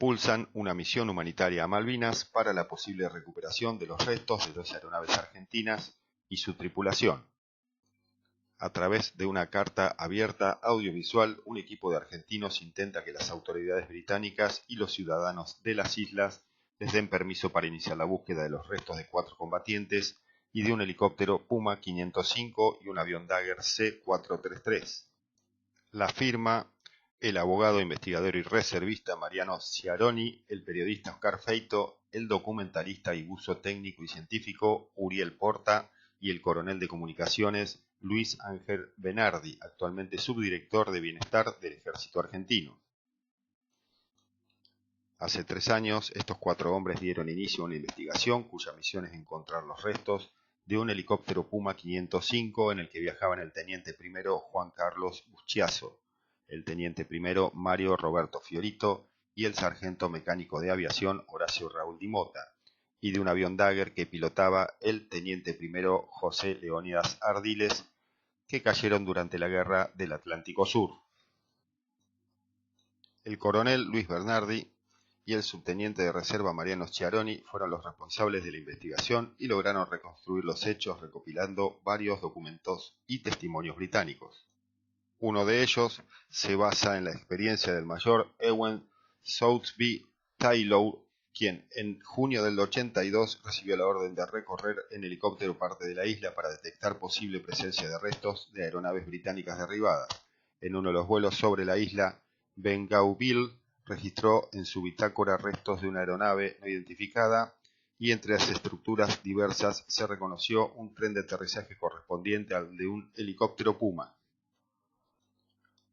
impulsan una misión humanitaria a Malvinas para la posible recuperación de los restos de 2 aeronaves argentinas y su tripulación. A través de una carta abierta audiovisual, un equipo de argentinos intenta que las autoridades británicas y los ciudadanos de las islas les den permiso para iniciar la búsqueda de los restos de 4 combatientes y de un helicóptero Puma 505 y un avión Dagger C-433. La firma el abogado, investigador y reservista Mariano Sciaroni, el periodista Oscar Feito, el documentalista y buzo técnico y científico Uriel Porta y el coronel de comunicaciones Luis Ángel Benardi, actualmente subdirector de Bienestar del Ejército Argentino. Hace 3 años, estos 4 hombres dieron inicio a una investigación cuya misión es encontrar los restos de un helicóptero Puma 505 en el que viajaban el teniente primero Juan Carlos Buschiazzo, el teniente primero Mario Roberto Fiorito y el sargento mecánico de aviación Horacio Raúl Di Mota, y de un avión Dagger que pilotaba el teniente primero José Leónidas Ardiles, que cayeron durante la Guerra del Atlántico Sur. El coronel Luis Bernardi y el subteniente de reserva Mariano Sciaroni fueron los responsables de la investigación y lograron reconstruir los hechos recopilando varios documentos y testimonios británicos. Uno de ellos se basa en la experiencia del mayor Ewen Southby Taylor, quien en junio del 82 recibió la orden de recorrer en helicóptero parte de la isla para detectar posible presencia de restos de aeronaves británicas derribadas. En uno de los vuelos sobre la isla, Bougainville registró en su bitácora restos de una aeronave no identificada y entre las estructuras diversas se reconoció un tren de aterrizaje correspondiente al de un helicóptero Puma.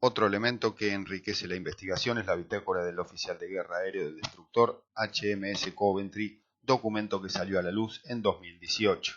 Otro elemento que enriquece la investigación es la bitácora del oficial de guerra aéreo del destructor HMS Coventry, documento que salió a la luz en 2018.